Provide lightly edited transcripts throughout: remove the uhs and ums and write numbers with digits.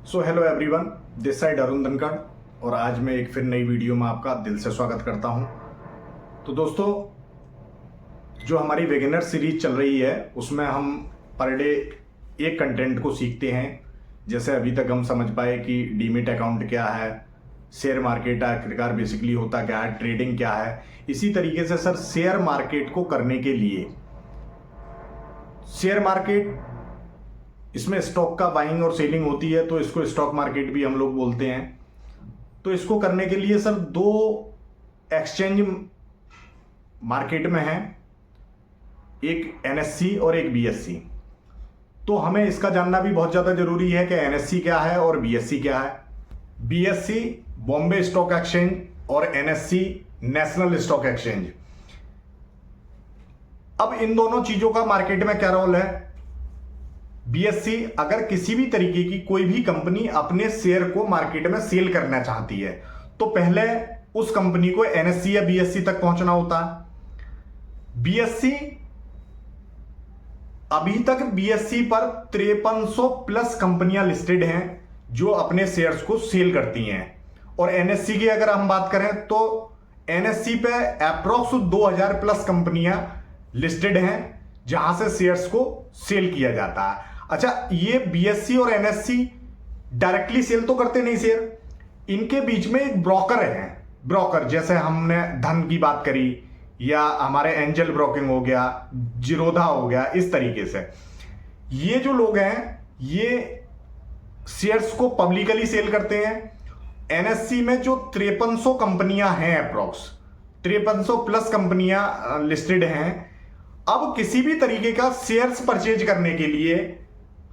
So hello everyone, this side Arun Dhankhar और आज मैं एक फिर नई वीडियो में आपका दिल से स्वागत करता हूं। तो दोस्तों, जो हमारी वेगनर सीरीज चल रही है उसमें हम पर डे एक कंटेंट को सीखते हैं। जैसे अभी तक हम समझ पाए कि डीमेट अकाउंट क्या है, शेयर मार्केट आखिरकार बेसिकली होता क्या है, ट्रेडिंग क्या है। इसी तरीके से सर शेयर मार्केट को करने के लिए शेयर मार्केट, इसमें स्टॉक का बाइंग और सेलिंग होती है, तो इसको स्टॉक मार्केट भी हम लोग बोलते हैं। तो इसको करने के लिए सर दो एक्सचेंज मार्केट में है, एक एनएससी और एक बीएससी। तो हमें इसका जानना भी बहुत ज़्यादा जरूरी है कि एनएससी क्या है और बीएससी क्या है। बीएससी बॉम्बे स्टॉक एक्सचेंज और एनएससी नेशनल स्टॉक एक्सचेंज। अब इन दोनों चीज़ों का मार्केट में क्या रोल है। बीएससी अगर किसी भी तरीके की कोई भी कंपनी अपने शेयर को मार्केट में सेल करना चाहती है तो पहले उस कंपनी को एनएससी या बीएससी तक पहुंचना होता है। बीएससी, अभी तक बीएससी पर 5300 प्लस कंपनियां लिस्टेड हैं जो अपने शेयर्स को सेल करती हैं। और एनएससी की अगर हम बात करें तो एनएससी पे अप्रोक्स 2000 प्लस कंपनियां लिस्टेड हैं जहां से शेयर्स को सेल किया जाता है। अच्छा, ये बीएससी और एनएससी डायरेक्टली सेल तो करते नहीं शेयर, इनके बीच में एक ब्रोकर है। ब्रोकर जैसे हमने धन की बात करी या हमारे एंजल ब्रोकिंग हो गया, जिरोधा हो गया, इस तरीके से ये जो लोग हैं ये शेयर्स को पब्लिकली सेल करते हैं। एनएससी में जो 5300 कंपनियां हैं, अप्रोक्स 5300 प्लस कंपनियां लिस्टेड हैं। अब किसी भी तरीके का शेयर्स परचेज करने के लिए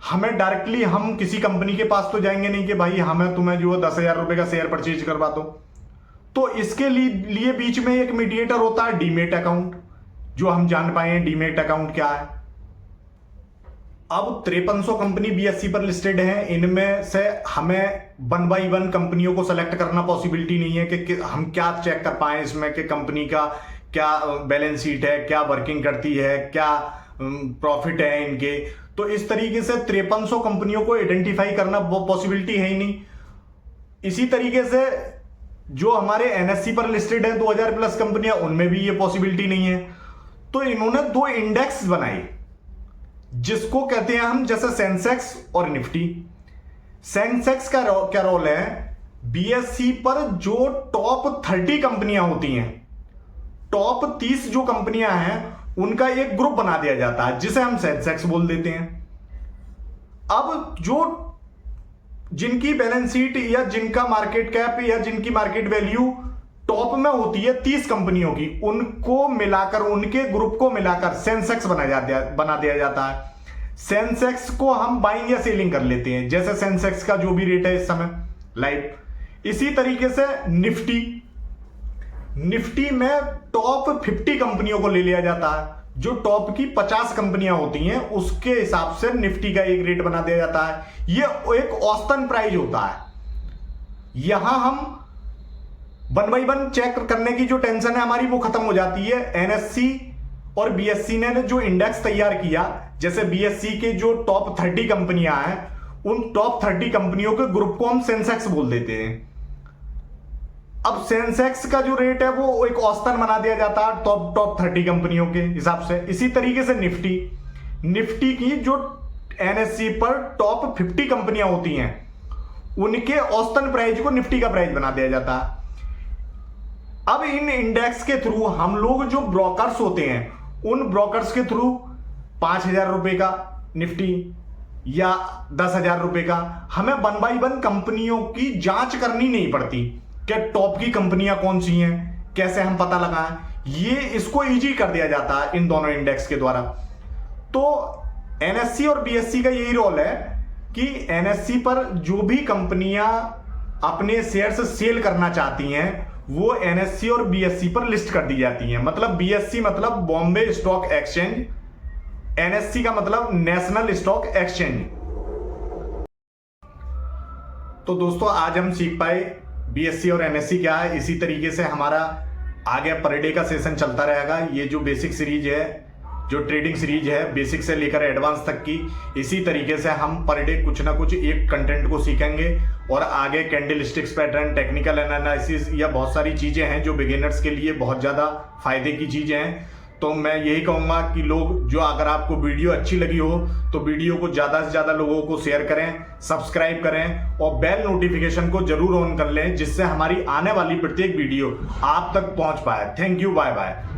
हमें डायरेक्टली हम किसी कंपनी के पास तो जाएंगे नहीं कि भाई हमें तुम्हें जो 10,000 रुपए का शेयर परचेज करवा दो। तो इसके लिए बीच में एक मीडिएटर होता है, डीमेट अकाउंट, जो हम जान पाए डीमेट अकाउंट क्या है। अब 5300 कंपनी बीएससी पर लिस्टेड है, इनमें से हमें 1 बाई 1 कंपनियों को सेलेक्ट करना पॉसिबिलिटी नहीं है कि हम क्या चेक कर पाए इसमें कि कंपनी का क्या बैलेंस शीट है, क्या वर्किंग करती है, क्या प्रॉफिट है इनके। तो इस तरीके से 5300 कंपनियों को आइडेंटिफाई करना वो पॉसिबिलिटी है ही नहीं। इसी तरीके से जो हमारे एनएससी पर लिस्टेड है 2000 प्लस कंपनियां, उनमें भी ये पॉसिबिलिटी नहीं है। तो इन्होंने दो इंडेक्स बनाई जिसको कहते हैं हम, जैसे सेंसेक्स और निफ्टी। सेंसेक्स का क्या रोल है, बीएससी पर जो टॉप 30 कंपनियां होती हैं, टॉप 30 जो कंपनियां हैं उनका एक ग्रुप बना दिया जाता है जिसे हम सेंसेक्स बोल देते हैं। अब जो जिनकी बैलेंस शीट या जिनका मार्केट कैप या जिनकी मार्केट वैल्यू टॉप में होती है 30 कंपनियों की, उनको मिलाकर, उनके ग्रुप को मिलाकर सेंसेक्स बना दिया जाता है। सेंसेक्स को हम बाइंग या सेलिंग कर लेते हैं, जैसे सेंसेक्स का जो भी रेट है इस समय लाइव। इसी तरीके से निफ्टी में टॉप 50 कंपनियों को ले लिया जाता है। जो टॉप की 50 कंपनियां होती हैं उसके हिसाब से निफ्टी का एक रेट बना दिया जाता है। ये एक औसतन प्राइस होता है। यहां हम 1 बाई 1 चेक करने की जो टेंशन है हमारी वो खत्म हो जाती है। एनएससी और बीएससी ने जो इंडेक्स तैयार किया, जैसे बीएससी के जो टॉप 30 कंपनियां हैं उन टॉप 30 कंपनियों के ग्रुप को हम सेंसेक्स बोल देते हैं। अब सेंसेक्स का जो रेट है वो एक औसतन बना दिया जाता है टॉप 30 कंपनियों के हिसाब से। इसी तरीके से निफ्टी की जो एनएससी पर टॉप 50 कंपनियां होती हैं उनके औसतन प्राइस को निफ्टी का प्राइस बना दिया जाता है। अब इन इंडेक्स के थ्रू हम लोग जो ब्रोकर्स होते हैं उन ब्रोकर्स के थ्रू 5,000 रुपए का निफ्टी या 10,000 रुपए का हमें 1 बाई 1 कंपनियों की जांच करनी नहीं पड़ती कि टॉप की कंपनियां कौन सी हैं, कैसे हम पता लगाएं। ये इसको इजी कर दिया जाता है इन दोनों इंडेक्स के द्वारा। तो एनएससी और बीएससी का यही रोल है कि एनएससी पर जो भी कंपनियां अपने शेयर्स सेल करना चाहती हैं वो एनएससी और बीएससी पर लिस्ट कर दी जाती हैं। मतलब बीएससी मतलब बॉम्बे स्टॉक एक्सचेंज, एनएससी का मतलब नेशनल स्टॉक एक्सचेंज। तो दोस्तों, आज हम सीख पाए बीएससी और एनएससी क्या है। इसी तरीके से हमारा आगे पर डे का सेशन चलता रहेगा। ये जो बेसिक सीरीज है जो ट्रेडिंग सीरीज है बेसिक से लेकर एडवांस तक की, इसी तरीके से हम पर डे कुछ ना कुछ एक कंटेंट को सीखेंगे और आगे कैंडलस्टिक्स पैटर्न, टेक्निकल एनालिसिस या बहुत सारी चीजें हैं जो बिगिनर्स के लिए बहुत ज्यादा फायदे की चीजें हैं। तो मैं यही कहूंगा कि लोग जो, अगर आपको वीडियो अच्छी लगी हो तो वीडियो को ज्यादा से ज्यादा लोगों को शेयर करें, सब्सक्राइब करें और बेल नोटिफिकेशन को जरूर ऑन कर लें, जिससे हमारी आने वाली प्रत्येक वीडियो आप तक पहुंच पाए। Thank you, bye bye.